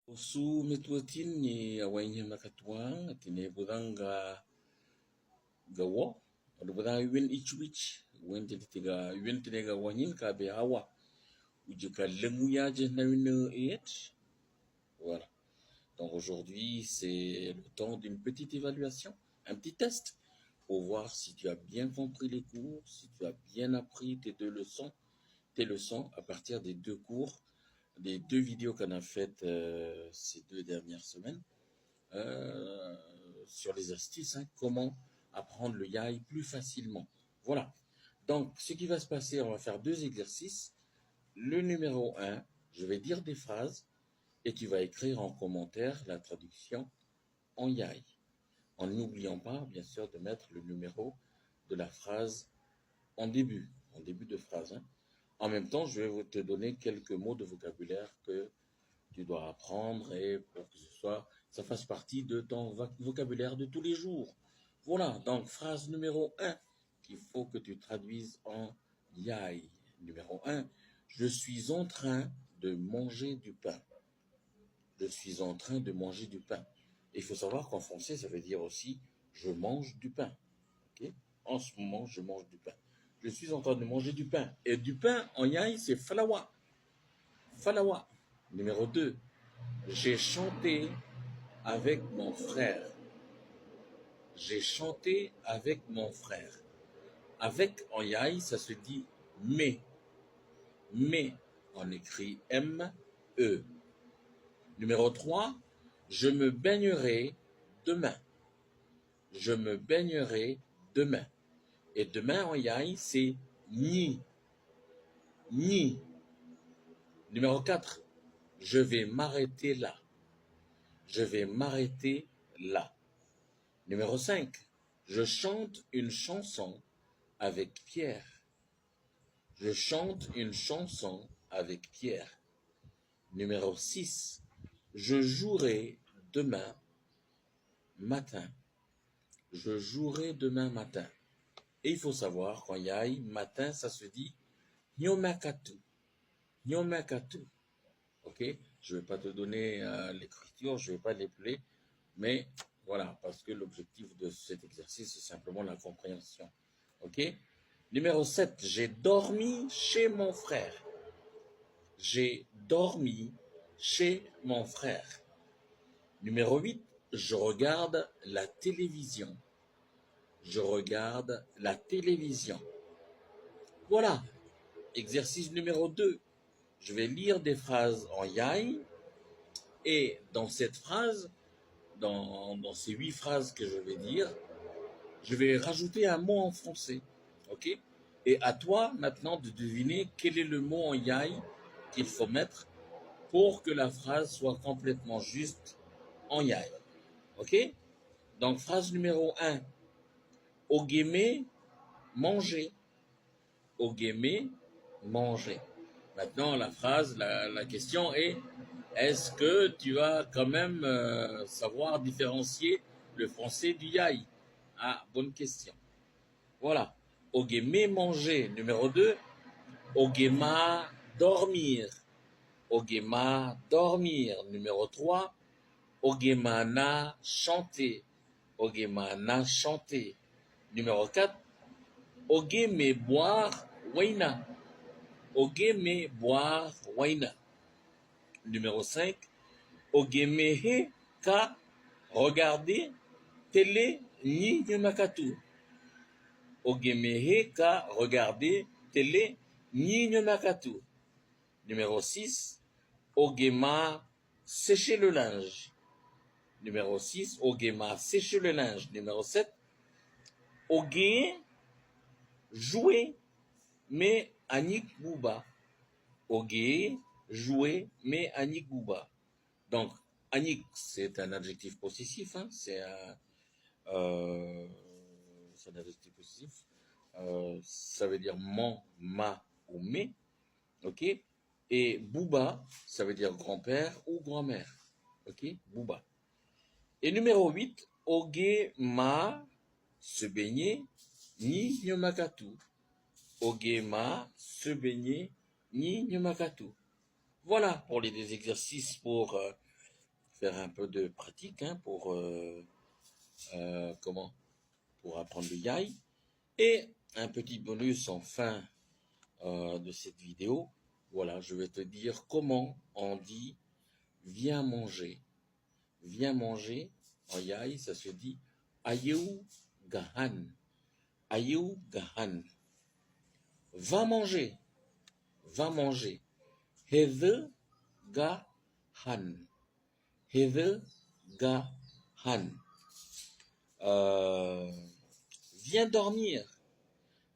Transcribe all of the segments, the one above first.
Osu metwatin ni awainya makatuang atine budanga gawo adu budanga win ichwich win tiga win tinega wahin ka be hawa ujika lemu yaje na une et voilà. Donc aujourd'hui c'est le temps d'une petite évaluation, un petit test pour voir si tu as bien compris les cours, si tu as bien appris tes leçons à partir des deux cours, des deux vidéos qu'on a faites ces 2 dernières semaines. euh, sur les astuces, hein, comment apprendre le yai plus facilement. Voilà. Donc, ce qui va se passer, on va faire 2 exercices. Le numéro 1, je vais dire des phrases et tu vas écrire en commentaire la traduction en yai. En n'oubliant pas, bien sûr, de mettre le numéro de la phrase en début de phrase. Hein. En même temps, je vais te donner quelques mots de vocabulaire que tu dois apprendre et pour que ça fasse partie de ton vocabulaire de tous les jours. Voilà, donc phrase numéro 1 qu'il faut que tu traduises en yai. Numéro 1, je suis en train de manger du pain. Je suis en train de manger du pain. Et il faut savoir qu'en français, ça veut dire aussi je mange du pain. Okay? En ce moment, je mange du pain. Je suis en train de manger du pain. Et du pain en yai, c'est falawa. Falawa. Numéro 2, j'ai chanté avec mon frère. J'ai chanté avec mon frère. Avec en yai, ça se dit mais. Mais, on écrit M-E. Numéro 3, je me baignerai demain. Je me baignerai demain. Et demain en yai, c'est ni. Ni. Numéro 4, je vais m'arrêter là. Je vais m'arrêter là. Numéro 5, je chante une chanson avec Pierre. Je chante une chanson avec Pierre. Numéro 6, je jouerai demain matin. Je jouerai demain matin. Et il faut savoir qu'en yai, matin, ça se dit nyomakatu. Nyomakatu. Ok? Je ne vais pas te donner l'écriture, je ne vais pas l'épeler, mais voilà, parce que l'objectif de cet exercice, c'est simplement la compréhension. Ok? Numéro 7, j'ai dormi chez mon frère. J'ai dormi chez mon frère. Numéro 8, je regarde la télévision. Je regarde la télévision. Voilà. Exercice numéro 2. Je vais lire des phrases en yai et dans cette phrase, dans ces 8 phrases que je vais dire, je vais rajouter un mot en français. Ok? Et à toi maintenant de deviner quel est le mot en yai qu'il faut mettre pour que la phrase soit complètement juste en yai. Ok? Donc phrase numéro 1. Ogeme, manger. Ogeme, manger. Maintenant la phrase, la question est-ce que tu vas quand même savoir différencier le français du yai? Ah, bonne question. Voilà. Ogeme, manger. Numéro 2. Ogema, dormir. Ogema, dormir. Numéro 3. Ogemana, chanter. Ogemana, chanter. Numéro 4. Ogeme, boire, waina. Ogeme, boire, waina. Numéro 5. Ogemehe, ka, regarder, télé, ni nyomakatu. Ogemehe, ka, regarder, télé, ni nyomakatu. Numéro 6. Ogema, sécher le linge. Numéro 6. Ogema, sécher le linge. Numéro 7. Oge, jouer, mais anik bouba. Oge, jouer, mais anik bouba. Donc, anik, c'est un adjectif possessif, hein, c'est un adjectif possessif. Ça veut dire mon, ma ou mes. Ok? Et bouba, ça veut dire grand-père ou grand-mère. Ok? Bouba. Et numéro 8, oge, ma, se baigner, ni nyomakatu. Oge, ma, se baigner, ni nyomakatu. Voilà pour les 2 exercices pour faire un peu de pratique hein, pour pour apprendre le yai. Et un petit bonus en fin de cette vidéo. Voilà, je vais te dire comment on dit viens manger. Viens manger en yai, ça se dit ayeu gahan. Ayeu gahan. Va manger. Va manger. Heve gahan. Heve gahan. Viens dormir.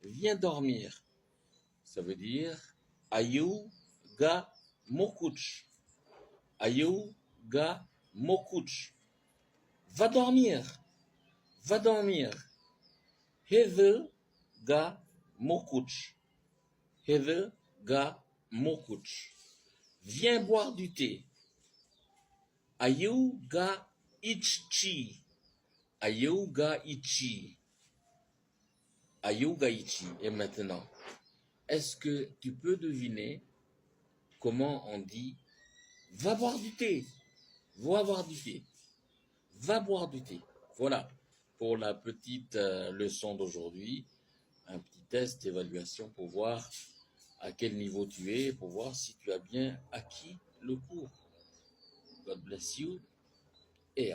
Viens dormir. Ça veut dire ayeu ga mokuch. Ayeu ga mokuch. Va dormir. Va dormir. Heve ga mokuch. Heve ga mokuch. Viens boire du thé. Ayeu ga ichi. Ayeu ga ichi. Ayeu ga ichi. Et maintenant, est-ce que tu peux deviner comment on dit va boire du thé, va boire du thé, va boire du thé. Voilà pour la petite leçon d'aujourd'hui, un petit test d'évaluation pour voir à quel niveau tu es, pour voir si tu as bien acquis le cours. God bless you et